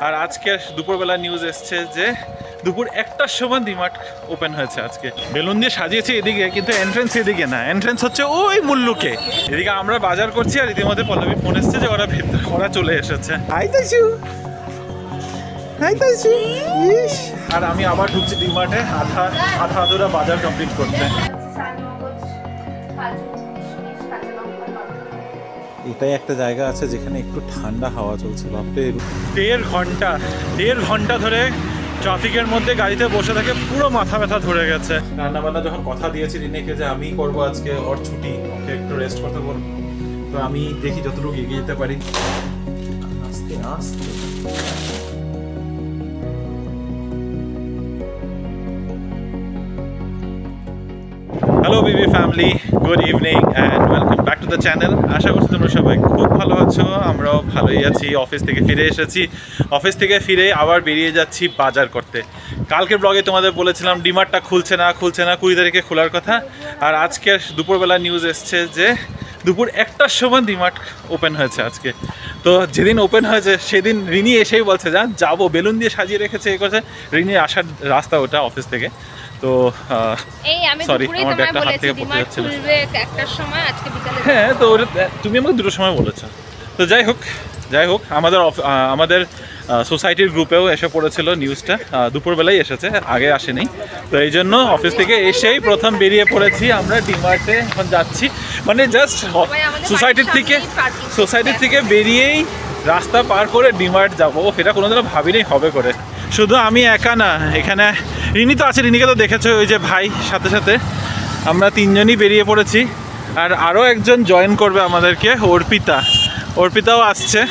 আর আজকে দুপুরবেলা নিউজ এসছে যে দুপুর 1টার সময় ডিমার্ট ওপেন হয়েছে আজকে। বেলুন দিয়ে সাজিয়েছে এদিকে, কিন্তু এন্ট্রেন্স এদিকে না, এন্ট্রেন্স হচ্ছে ওই মুল্লুকে। এদিকে আমরা বাজার করছি আর ইতিমধ্যে পল্লবী ফোন এসছে যে ওরা ভেতরে ওরা চলে এসেছে। আর আমি আবার ঢুকছি ডিমার্টে আধা আধুরা বাজার কমপ্লিট করতে। এটাই একটা জায়গা আছে যেখানে একটু ঠান্ডা হাওয়া চলছে। বাপরে, 1.5 ঘন্টা ধরে ট্রাফিকের মধ্যে গাড়িতে বসে থাকে, পুরো মাথা ব্যথা ধরে গেছে। রান্নাবান্না যখন কথা দিয়েছি রিনেকে যে আমি করবো আজকে, ওর ছুটি, ওকে একটু রেস্ট করতে বলবো, তো আমি দেখি যতটুকু এগিয়ে যেতে পারি। আস্তে আস্তে hello BB family, good evening and welcome back to the channel. আশা করছি তোমরা সবাই খুব ভালো আছো, আমরাও ভালোই আছি। অফিস থেকে ফিরে এসেছি, অফিস থেকে ফিরে আবার বেরিয়ে যাচ্ছি বাজার করতে। কালকের ব্লগে তোমাদের বলেছিলাম ডিমার্টটা খুলছে না 20 তারিখে খোলার কথা। আর আজকে দুপুরবেলা নিউজ এসছে যে দুপুর 1টার সময় ডিমার্ট ওপেন হয়েছে আজকে। তো যেদিন ওপেন হয়েছে সেদিন রিনি এসেই বলছে যাবো, বেলুন দিয়ে সাজিয়ে রেখেছে, এ করছে। রিনির আসার রাস্তা ওটা অফিস থেকে। তো সরি, আমার ব্যাগটা হাত থেকে পড়ে যাচ্ছিল। হ্যাঁ, তো তুমি আমাকে 2টোর সময় বলেছো। তো যাই হোক আমাদের সোসাইটির গ্রুপেও এসে পড়েছিল নিউজটা, দুপুরবেলাই এসেছে, আগে আসেনি। তো এই জন্য অফিস থেকে এসেই প্রথম বেরিয়ে পড়েছি আমরা ডিমার্টে। এখন যাচ্ছি, মানে জাস্ট সোসাইটির থেকে বেরিয়েই রাস্তা পার করে ডিমার্ট যাবো, সেটা কোনোদিনও ভাবিনি হবে করে। শুধু আমি একা না, এখানে রিনি তো আছে, রিনিকে তো দেখেছো, ওই যে ভাই সাথে সাথে আমরা 3জনই বেরিয়ে পড়েছি। আর আরও একজন জয়েন করবে আমাদেরকে, অর্পিতাও আসছে।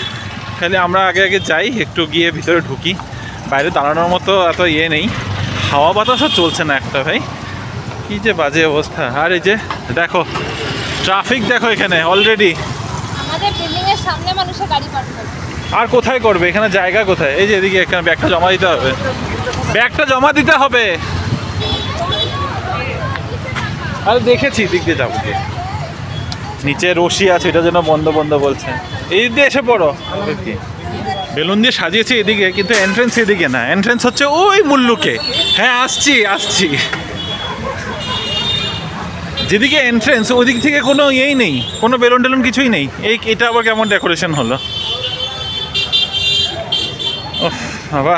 খালি আমরা আগে যাই, একটু গিয়ে ভিতরে ঢুকি। বাইরে দাঁড়ানোর মতো এত নেই, হাওয়া বাতাসও চলছে না একটা, ভাই কী যে বাজে অবস্থা। আর এই যে দেখো ট্রাফিক, দেখো এখানে অলরেডি। আমাদের বিল্ডিং এর সামনে মানুষের গাড়ি পার্ক করে। আর কোথায় করবে, এখানে জায়গা কোথায়? এই যে এদিকে এখানে ব্যাগটা জমা দিতে হবে, আর দেখেছি দিক দিয়ে যাবো। নিচে রশি আছে, এটা যেন বন্ধ বলছে। এই দিয়ে এসে পড়ো। বেলুন দিয়ে সাজিয়েছি এদিকে, কিন্তু এন্ট্রেন্স এদিকে না, এন্ট্রেন্স হচ্ছে ওই মুল্লুকে। হ্যাঁ, আসছি। যেদিকে এন্ট্রেন্স ওদিক থেকে কোনো নেই, কোনো বেলুন টেলুন কিছুই নেই। এটা আবার কেমন ডেকোরেশন হলো বাবা,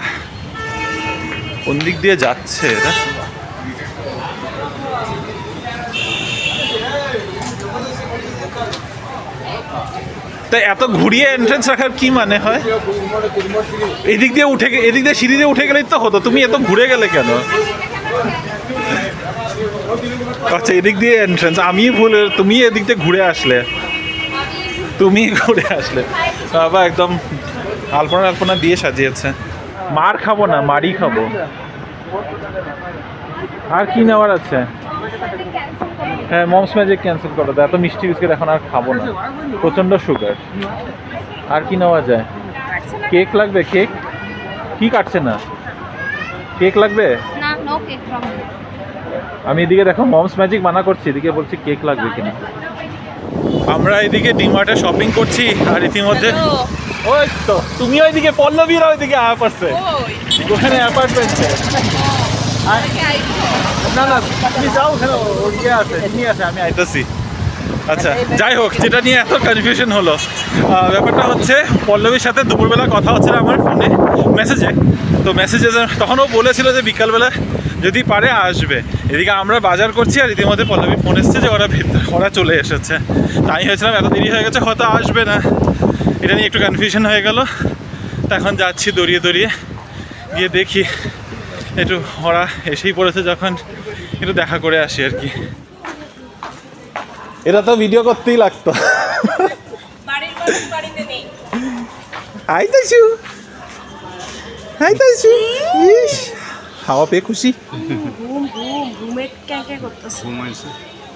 কোন দিক দিয়ে যাচ্ছে এটা? তাই এত ঘুরিয়ে এন্ট্রেন্স রাখার কি মানে হয়? এদিক দিয়ে সিঁড়ি দিয়ে উঠে গেলেই তো হতো, তুমি এত ঘুরে গেলে কেন? আচ্ছা, এদিক দিয়ে এন্ট্রেন্স, আমি ভুল, তুমি এদিক দিয়ে ঘুরে আসলে। বাবা একদম আলপনা দিয়ে সাজিয়েছে। মার খাবো না, মারি খাবো। আর কি নেওয়ার আছে? হ্যাঁ, মমস ম্যাজিক ক্যান্সেল করো, এত মিষ্টি বিস্কিট এখন আর খাবো না, প্রচণ্ড সুগার। আর কি নেওয়া যায়? কেক লাগবে? কেক কি কাটছে না? কেক লাগবে? আমি এদিকে দেখো মমস ম্যাজিক মানা করছি, এদিকে বলছি কেক লাগবে কিনা। আমরা এদিকে ডিমার্টে শপিং করছি, আর ইতিমধ্যে ওই তো তুমি ওইদিকে, পল্লবীরা ওইদিকে পড়ছে, ওখানে অ্যাপার্টমেন্টে। না তুমি যাও, ওখানে ওদিকে আছে, আমি আইতেছি। আচ্ছা, যাই হোক, যেটা নিয়ে এত কনফিউশন হলো, ব্যাপারটা হচ্ছে পল্লবীর সাথে দুপুরবেলা কথা হচ্ছিল আমার ফোনে, মেসেজে। তো মেসেজে তখনও বলেছিল যে বিকালবেলা যদি পারে আসবে। এদিকে আমরা বাজার করছি, আর ইতিমধ্যে পল্লবী ফোন এসছে যে ওরা চলে এসেছে। তাই হয়েছিলাম এত দেরি হয়ে গেছে, হয়তো আসবে না, এটা নিয়ে একটু কনফিউশন হয়ে গেল। তা এখন যাচ্ছি দৌড়িয়ে গিয়ে দেখি, একটু ওরা এসেই পড়েছে যখন, একটু দেখা করে আসি আর কি। এটা তো ভিডিও করতেই লাগতো। হাওয়া পেয়ে খুশি?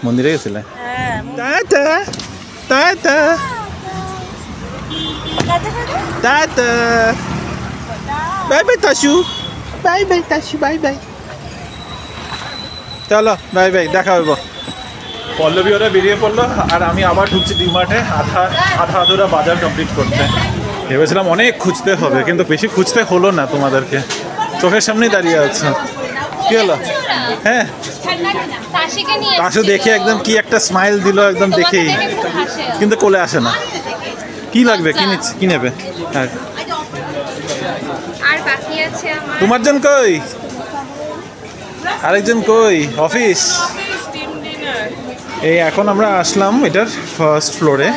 মন্দিরে গেছিলে? বাই বাই তাসু, চলো বাই, দেখা হইব। পল্লবী ওরা বেরিয়ে পড়লো, আর আমি আবার ঢুকছি ডিমার্টে আধা আধুরা বাজার কমপ্লিট করতে। ভেবেছিলাম অনেক খুঁজতে হবে, কিন্তু বেশি খুঁজতে হলো না, তোমাদেরকে চোখের সামনেই দাঁড়িয়ে আছে। কি হলো? হ্যাঁ, তাসু দেখে একদম কি একটা স্মাইল দিল একদম দেখেই, কিন্তু কোলে আসে না। কি লাগবে, কি নেবে? হ্যাঁ, আর বাকি আছে আমার। তোমার জন কই? আরেকজন কই? অফিস। এই এখন আমরা আসলাম এটার ফার্স্ট ফ্লোরে।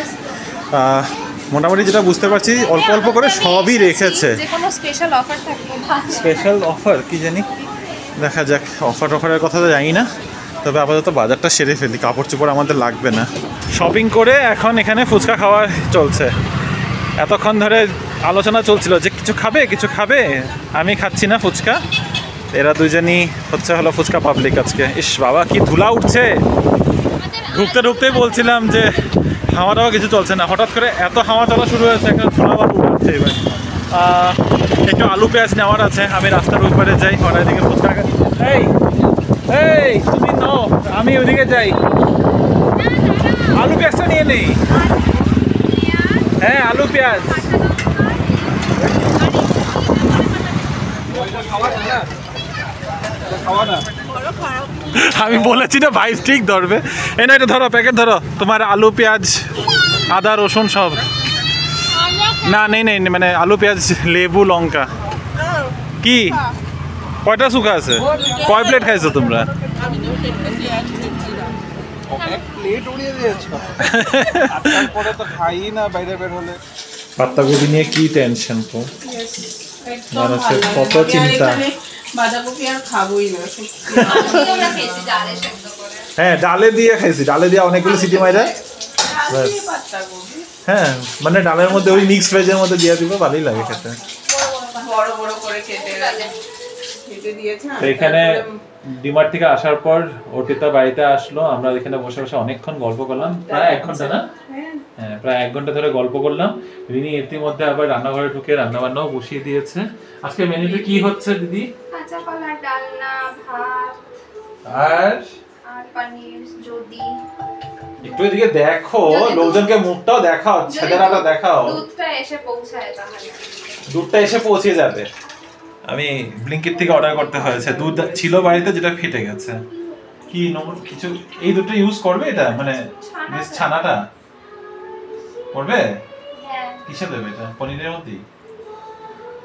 মোটামুটি যেটা বুঝতে পারছি অল্প অল্প করে সবই রেখেছে। যে কোনো স্পেশাল অফার থাকবে। স্পেশাল অফার কি জানি, দেখা যাক। অফারের কথা তো জানি না, তবে আপাতত বাজারটা সেরে ফেলি, কাপড় চোপড় আমাদের লাগবে না। শপিং করে এখন এখানে ফুচকা খাওয়া চলছে। এতক্ষণ ধরে আলোচনা চলছিল যে কিছু খাবে, আমি খাচ্ছি না ফুচকা, এরা দুজনই হলো ফুচকা পাবলিক আজকে। ইস বাবা, কি ধুলা উঠছে। ঢুকতেই বলছিলাম যে হাওয়া টাওয়া কিছু চলছে না, হঠাৎ করে এত হাওয়া চলা শুরু হয়েছে, একটা ধুলা উঠছে। এবার একটু আলু পেঁয়াজ নেওয়ার আছে, আমি রাস্তার ওই পারে যাই, ওরা এদিকে ফুচকা। এই তুমি নাও, আমি ওইদিকে যাই, আলু পেঁয়াজটা নিয়ে নেই। হ্যাঁ, আলু পেঁয়াজ। আমি বলেছি না ভাই ঠিক ধরবে। এই না, এটা ধরো, প্যাকেট ধরো, তোমার আলু পেঁয়াজ আদা রসুন সব। না নেই, মানে আলু পেঁয়াজ লেবু লঙ্কা। কি কয়টা শুকা আছে? কয় প্লেট খাইছো তোমরা? পাত্তাকপি নিয়ে কি টেনশন তো, মানুষের কত চিন্তা। বাঁধাকপি আর খাবোই না। হ্যাঁ, ডালে দিয়ে খাইছি, ডালে দিয়ে অনেকগুলো সিটি মাইরা। হ্যাঁ, মানে ডালের মধ্যে ওই মিক্স ভেজের মধ্যে দিয়ে দিব, ভালোই লাগে খেতে। বড় বড় করে কেটে দিয়েছে। এখানে ডিমার্ট থেকে আসার পর অর্পিতা বাড়িতে আসলো, আমরা এখানে বসে বসে অনেকক্ষণ গল্প করলাম, প্রায় 1 ঘন্টা না? হ্যাঁ, প্রায় 1 ঘন্টা ধরে গল্প করলাম। রিনি ইতিমধ্যে আবার রান্নাঘরে ঢুকে রান্নাবান্নাও বসিয়ে দিয়েছে। আজকে মেনুতে কি হচ্ছে দিদি? কাঁচা কলা, ডালনা, ভাত আর পনির। যদি একটু এদিকে দেখো, লোকজনকে মুখটাও দেখাও, ছেলেরাটা দেখাও। দুধটা এসে পৌঁছায়, তাহলে দুধটা এসে পৌঁছে যাবে। আমি ব্লিঙ্কিট থেকে অর্ডার করতে হয়েছে, দুধ ছিল বাড়িতে যেটা ফেটে গেছে। কি কিছু এই দুধটা ইউজ করবে? এটা মানে ছানাটা করবে? হ্যাঁ। কিসে দেবে এটা? পনিরের মধ্যে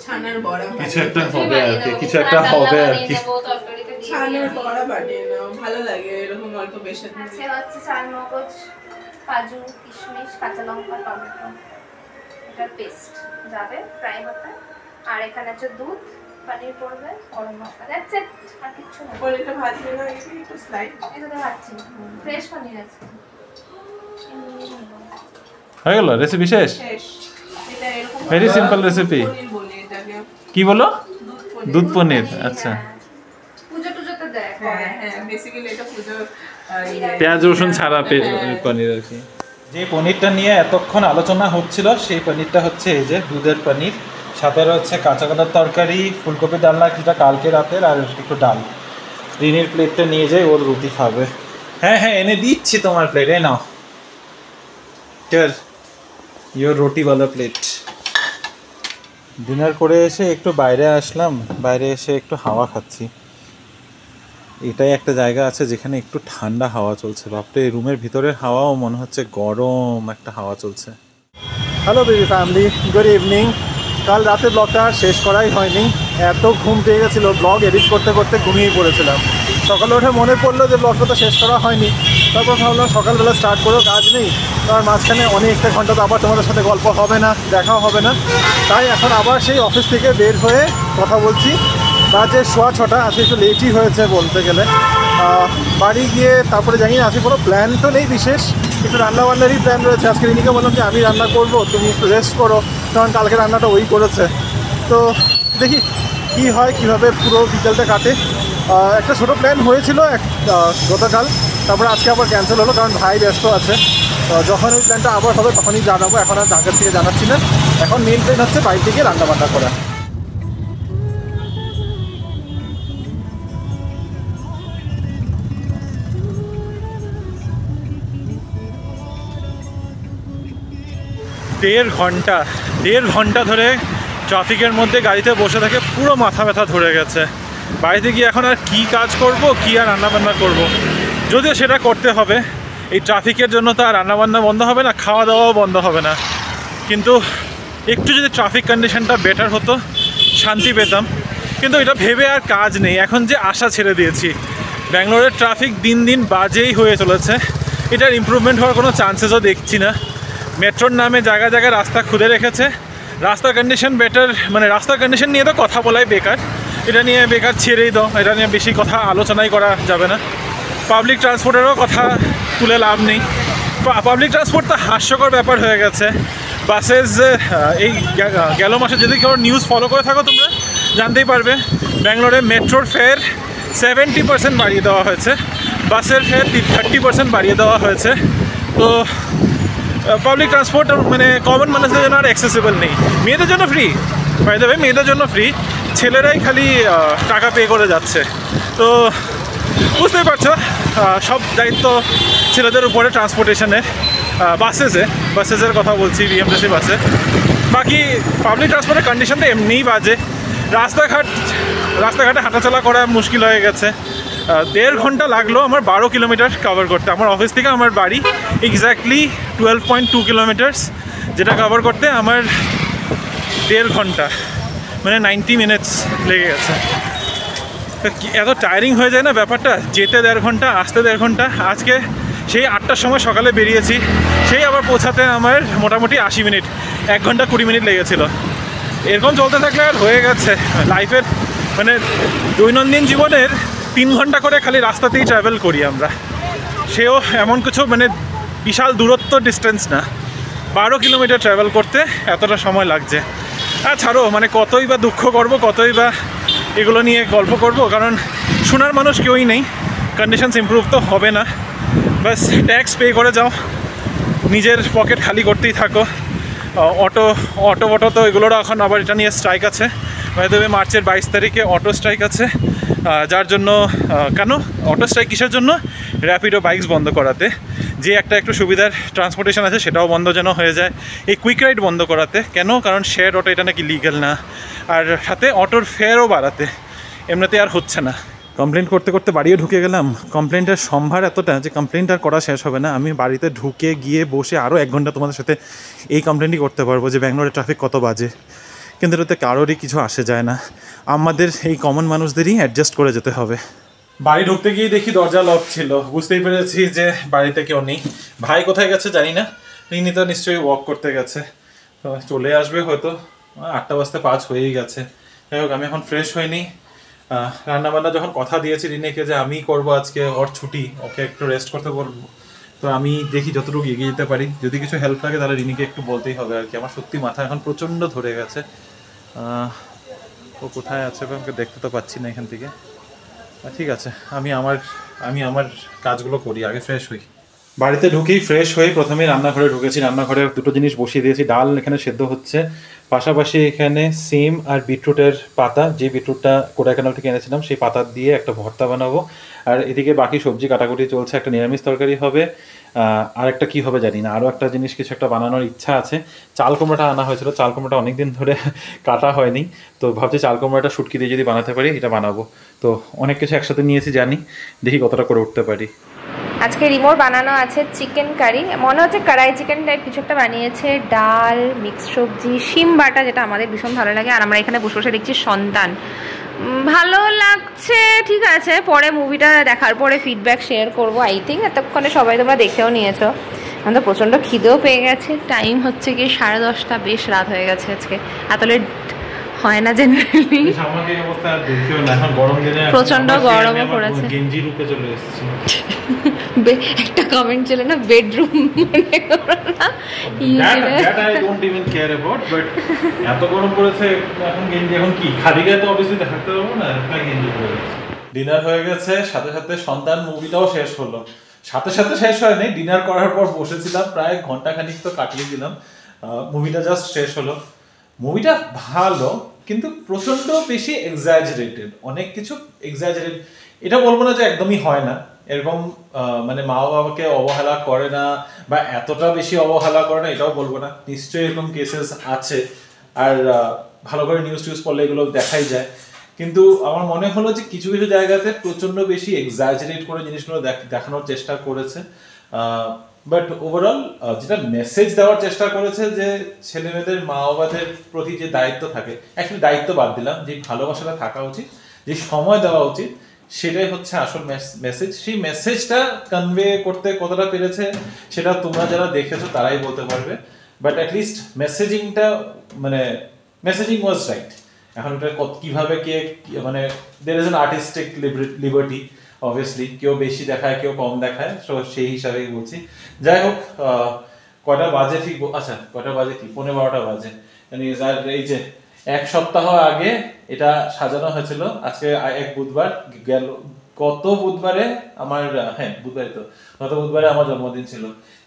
ছানার বড়া, কিছু একটা হবে আর কি, কিছু একটা হবে আর কি। ছানার বড়া বানিয়ে নাও, ভালো লাগে এরকম অল্প বেশি। আছে হচ্ছে চালমগজ, কাজু, কিশমিশ, কাঁচা লঙ্কা, টমেটো, এটার পেস্ট যাবে ফ্রাই হতে। আর এখানে আছে দুধ, পনির পড়বে, গরম মশলা, দ্যাটস ইট। আর কিছু না। পনিরটা ভাজবে না, একটু স্লাইড। এটা তো ভাজছি, ফ্রেশ পনির আছে। হয়ে গেল রেসিপি শেষ? এটা এরকম ভেরি সিম্পল রেসিপি। পনির বলে এটাকে। কি বলো? দুধ পনির। আচ্ছা, পূজা টুজোতে দেয়। হ্যাঁ, বেসিক্যালি এটা পুজো পেঁয়াজ রসুন ছাড়া পনির আর কি। যে পনিরটা নিয়ে এতক্ষণ আলোচনা হচ্ছিল, সেই পনিরটা হচ্ছে এই যে দুধের পনির। সাথে হচ্ছে কাঁচা কলার তরকারি, ফুলকপি ডালনা, যেটা কালকে রাতের, আর একটু ডাল। রিনির প্লেটটা নিয়ে যাই, ওর রুটি খাবে। হ্যাঁ, এনে দিচ্ছি তোমার প্লেটে, নাও। ইয়োর রুটিওয়ালা প্লেট। ডিনার করে এসে একটু বাইরে আসলাম, বাইরে এসে একটু হাওয়া খাচ্ছি। এটাই একটা জায়গা আছে যেখানে একটু ঠান্ডা হাওয়া চলছে। বাপরে, রুমের ভিতরের হাওয়াও মনে হচ্ছে গরম একটা হাওয়া চলছে। Hello baby family, good evening. কাল রাতে ব্লগটা শেষ করাই হয়নি, এত ঘুম পেয়ে গেছিলো, ব্লগ এডিট করতে করতে ঘুমিয়ে পড়েছিলাম। সকালে উঠে মনে পড়লো যে ব্লগটা তো শেষ করা হয়নি, তারপর ভাবলাম সকালবেলা স্টার্ট করেও কাজ নেই, তার মাঝখানে অনেকটা ঘন্টা তো আবার তোমাদের সাথে গল্প হবে না, দেখাও হবে না। তাই এখন আবার সেই অফিস থেকে বের হয়ে কথা বলছি। বাজে 6:15, আজকে একটু লেটই হয়েছে বলতে গেলে। বাড়ি গিয়ে তারপরে জানি না, আজকে কোনো প্ল্যান তো নেই বিশেষ, একটু রান্নাবান্নারই প্ল্যান রয়েছে। আজকে রিনিকে বললাম যে আমি রান্না করবো, তুমি একটু রেস্ট করো, কারণ কালকে রান্নাটা ওই করেছে। তো দেখি কী হয়, কীভাবে পুরো বিকেলটা কাটে। একটা ছোটো প্ল্যান হয়েছিল গতকাল, তারপরে আজকে আবার ক্যান্সেল হলো, কারণ ভাই ব্যস্ত আছে। যখন ওই প্ল্যানটা আবার হবে তখনই জানাবো, এখন আর ঢাকার থেকে জানাচ্ছি না। এখন মেন প্ল্যান হচ্ছে বাইরে থেকে রান্নাবান্না করা। দেড় ঘন্টা 1.5 ঘন্টা ধরে ট্রাফিকের মধ্যে গাড়িতে বসে থেকে পুরো মাথা ব্যথা ধরে গেছে। বাড়িতে গিয়ে এখন আর কি কাজ করব, কি আর রান্নাবান্না করব। যদিও সেটা করতে হবে, এই ট্রাফিকের জন্য তো আর রান্নাবান্না বন্ধ হবে না, খাওয়া দাওয়াও বন্ধ হবে না। কিন্তু একটু যদি ট্রাফিক কন্ডিশনটা বেটার হতো শান্তি পেতাম, কিন্তু এটা ভেবে আর কাজ নেই। এখন যে আশা ছেড়ে দিয়েছি, ব্যাঙ্গালোরের ট্রাফিক দিন দিন বাজেই হয়ে চলেছে, এটার ইমপ্রুভমেন্ট হওয়ার কোনো চান্সেসও দেখছি না। মেট্রোর নামে জায়গায় জায়গায় রাস্তা খুলে রেখেছে, রাস্তার কন্ডিশন বেটার, মানে রাস্তার কন্ডিশন নিয়ে তো কথা বলাই বেকার, এটা নিয়ে বেকার ছেড়েই দাও, এটা নিয়ে বেশি কথা আলোচনাই করা যাবে না। পাবলিক ট্রান্সপোর্টেরও কথা তুলে লাভ নেই, পাবলিক ট্রান্সপোর্ট তো হাস্যকর ব্যাপার হয়ে গেছে। বাসেস এই গেল মাসে যদি কেউ নিউজ ফলো করে থাকো তোমরা জানতেই পারবে, ব্যাঙ্গালোরে মেট্রোর ফেয়ার 70% বাড়িয়ে দেওয়া হয়েছে, বাসের ফেয়ার 30% বাড়িয়ে দেওয়া হয়েছে। তো পাবলিক ট্রান্সপোর্ট মানে কমন মানুষদের জন্য আর অ্যাক্সেসিবল নেই। মেয়েদের জন্য ফ্রি, বাই দ্য ওয়ে মেয়েদের জন্য ফ্রি, ছেলেরাই খালি টাকা পে করে যাচ্ছে। তো বুঝতেই পারছো সব দায়িত্ব ছেলেদের উপরে ট্রান্সপোর্টেশনের। বাসেসের কথা বলছি, বিএমটিসি বাসে। বাকি পাবলিক ট্রান্সপোর্টের কন্ডিশন তো এমনিই বাজে, রাস্তাঘাটে হাঁটাচলা করা মুশকিল হয়ে গেছে। 1.5 ঘন্টা লাগলো আমার 12 কিলোমিটার কভার করতে। আমার অফিস থেকে আমার বাড়ি এক্স্যাক্টলি 12.2 কিলোমিটার্স, যেটা কভার করতে আমার 1.5 ঘন্টা, মানে 90 মিনিটস লেগে গেছে। এত টায়ারিং হয়ে যায় না ব্যাপারটা, যেতে 1.5 ঘন্টা, আসতে 1.5 ঘন্টা। আজকে সেই 8টার সময় সকালে বেরিয়েছি, সেই আবার পৌঁছাতে আমার মোটামুটি 80 মিনিট, 1 ঘন্টা 20 মিনিট লেগেছিল। এরকম চলতে থাকলে আর হয়ে গেছে লাইফের, মানে দৈনন্দিন জীবনের 3 ঘন্টা করে খালি রাস্তাতেই ট্রাভেল করি আমরা, সেও এমন কিছু মানে বিশাল দূরত্ব ডিস্টেন্স না। 12 কিলোমিটার ট্রাভেল করতে এতটা সময় লাগছে। আর ছাড়ো, মানে কতই বা দুঃখ করব, কতই বা এগুলো নিয়ে গল্প করব, কারণ শোনার মানুষ কেউই নেই। কন্ডিশনস ইমপ্রুভ তো হবে না, বাস ট্যাক্স পে করে যাও, নিজের পকেট খালি করতেই থাকো। অটো তো এগুলোরও এখন আবার এটা নিয়ে স্ট্রাইক আছে, তবে মার্চের 22 তারিখে অটো স্ট্রাইক আছে, যার জন্য কেন অটো স্ট্রাইক কিসের জন্য? র্যাপিডো বাইকস বন্ধ করাতে। যে একটা একটু সুবিধার ট্রান্সপোর্টেশন আছে সেটাও বন্ধ যেন হয়ে যায়, এই কুইক রাইড বন্ধ করাতে। কেন? কারণ শেয়ার অটো এটা নাকি লিগ্যাল না, আর সাথে অটোর ফেয়ারও বাড়াতে। এমনিতে আর হচ্ছে না। কমপ্লেন করতে করতে বাড়িও ঢুকে গেলাম। কমপ্লেনটার সম্ভার এতটা যে কমপ্লেনটা আর করা শেষ হবে না। আমি বাড়িতে ঢুকে গিয়ে বসে আরও 1 ঘন্টা তোমাদের সাথে এই কমপ্লেনই করতে পারবো যে ব্যাঙ্গালোরে ট্রাফিক কত বাজে, কিন্তু এটাতে কারোরই কিছু আসে যায় না। আমাদের এই কমন মানুষদেরই অ্যাডজাস্ট করে যেতে হবে। বাড়ি ঢুকতে গিয়ে দেখি দরজা লক ছিল, বুঝতেই পেরেছি যে বাড়িতে কেউ নেই। ভাই কোথায় গেছে জানি না, রিনি তো নিশ্চয়ই ওয়াক করতে গেছে, তো চলে আসবে হয়তো। 8টা বাজতে 5 হয়েই গেছে। যাই হোক, আমি এখন ফ্রেশ হইনি। রান্নাবান্না যখন কথা দিয়েছি রিনিকে যে আমি করবো আজকে, ওর ছুটি, ওকে একটু রেস্ট করতে বলবো, তো আমি দেখি যতটুকু এগিয়ে যেতে পারি। যদি কিছু হেল্প লাগে তাহলে রিনিকে একটু বলতেই হবে আর কি। আমার সত্যি মাথা এখন প্রচণ্ড ধরে গেছে। ও কোথায় আছে আমাকে দেখতে তো পাচ্ছি না এখান থেকে। ঠিক আছে, আমি আমার কাজগুলো করি, আগে ফ্রেশ হই। বাড়িতে ঢুকেই ফ্রেশ হয়ে প্রথমেই রান্নাঘরে ঢুকেছি। রান্নাঘরে দুটো জিনিস বসিয়ে দিয়েছি, ডাল এখানে সেদ্ধ হচ্ছে, পাশাপাশি এখানে সিম আর বিটরুটের পাতা, যে বিটরুটটা কোডাইকানাল থেকে এনেছিলাম সেই পাতা দিয়ে একটা ভর্তা বানাবো। আর এদিকে বাকি সবজি কাটাকুটি চলছে, একটা নিরামিষ তরকারি হবে, আর একটা কী হবে জানি না, আরও একটা জিনিস কিছু একটা বানানোর ইচ্ছা আছে। চাল কুমড়োটা আনা হয়েছিল, চাল কুমড়োটা অনেকদিন ধরে কাটা হয়নি, তো ভাবছি চাল কুমড়োটা শুটকি দিয়ে যদি বানাতে পারি এটা বানাবো। তো অনেক কিছু একসাথে নিয়েছি, জানি দেখি কতটা করে উঠতে পারি। আজকে রিমোর বানানো আছে চিকেন কারি, মনে হচ্ছে কড়াই চিকেন টাইপ কিছু একটা বানিয়েছে, ডাল, মিক্স সবজি, শিম বাটা, যেটা আমাদের ভীষণ ভালো লাগে। আর আমরা এখানে বসে বসে দেখছি সন্তান, ভালো লাগছে। ঠিক আছে, পরে মুভিটা দেখার পরে ফিডব্যাক শেয়ার করবো। আই থিঙ্ক এতক্ষণে সবাই তোমরা দেখেও নিয়েছো। আমার তো প্রচণ্ড খিদেও পেয়ে গেছে। টাইম হচ্ছে কি 10:30, বেশ রাত হয়ে গেছে আজকে। এত লেট হয় না জেনারেলি। প্রচন্ড গরমও পড়েছে। একটা কমেন্ট ছিল না, বেডরুম মনে করো না, এত গরম পড়েছে এখন গেঞ্জি, এখন কি খালি গায়ে তো অবশ্যই থাকতে পারবো না, গেঞ্জি পরে। ডিনার হয়ে গেছে, সাথে সাথে সন্তান মুভিটাও শেষ হলো। সাথে সাথে শেষ হয়নি, ডিনার করার পর বসেছিলাম প্রায় ঘন্টাখানিক তো কাটিয়ে দিলাম। মুভিটা জাস্ট শেষ হলো। মুভিটা ভালো, কিন্তু প্রচন্ড বেশি এক্সাজারেটেড, অনেক কিছু এক্সাজারেট। এটা বলবো না যে একদমই হয় না, এরকম মানে মা বাবাকে অবহেলা করে না বা এতটা বেশি অবহেলা করে না এটাও বলবো না, নিশ্চয়ই এরকম কেসেস আছে। আর ভালো করে নিউজ টিউজ পড়লে এগুলো দেখাই যায়। কিন্তু আমার মনে হলো যে কিছু কিছু জায়গাতে প্রচন্ড বেশি এক্সাজারেট করে জিনিসগুলো দেখানোর চেষ্টা করেছে। বাট ওভারঅল যেটা মেসেজ দেওয়ার চেষ্টা করেছে যে ছেলে মেয়েদের মা বাবাদের প্রতি যে দায়িত্ব থাকে, অ্যাকচুয়ালি দায়িত্ব বাদ দিলাম, যে ভালোবাসাটা থাকা উচিত, যে সময় দেওয়া উচিত, সেটাই হচ্ছে আসল মেসেজ। সেই মেসেজটা কনভে করতে কতটা পেরেছে সেটা তোমরা যারা দেখেছো তারাই বলতে পারবে। বাট অ্যাটলিস্ট মেসেজিংটা মানে মেসেজিং ওয়াজ রাইট। এখন এটা কিভাবে কে মানে there is an artistic liberty, obviously কেউ বেশি দেখায় কেউ কম দেখায়, তো সেই হিসাবেই বলছি। যাই হোক, কয়টা বাজে ঠিক, আচ্ছা কয়টা বাজে ঠিক 11:15 বাজে। এই যে এক সপ্তাহ আগে এটা সাজানো হয়েছিল, আজকে এক বুধবার গেল, গত বুধবারে আমার, হ্যাঁ বুধবারে তো, গত বুধবারে আমার জন্মদিন ছিল।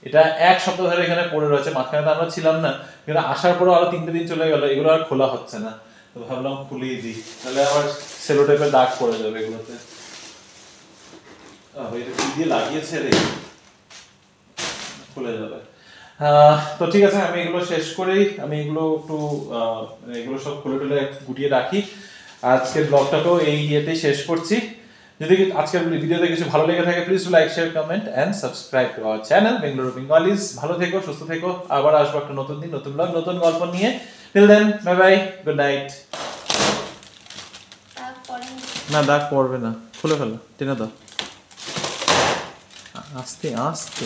এটা এক সপ্তাহ ধরে এখানে পড়ে রয়েছে, মাঝখানে তো আমরা ছিলাম না, কিন্তু আসার পরও আরো 3টে দিন চলে গেল, এগুলো আর খোলা হচ্ছে না। তো ভাবলাম খুলেই দিই, তাহলে আবার সেলো টেপের দাগ পড়ে যাবে এগুলোতে। এটা কি দিয়ে লাগিয়েছে রে, খুলে যাবে। তো ঠিক আছে, আমি এগুলো শেষ করেই আমি এগুলো একটু এগুলো সব খুলে টুলে গুটিয়ে রাখি। আজকের ব্লগটাকেও এই ইয়েতেই শেষ করছি। যদি আজকের ভিডিওতে কিছু ভালো লেগে থাকে please like share comment and subscribe to our channel Bengaluru Bengalis. ভালো থেকো, সুস্থ থেকো, আবার আসবো একটা নতুন দিন, নতুন ব্লগ, নতুন গল্প নিয়ে। Till then bye bye, good night. না দাগ পড়বে না, খুলে ফেলো, টেনে দাও আস্তে আস্তে।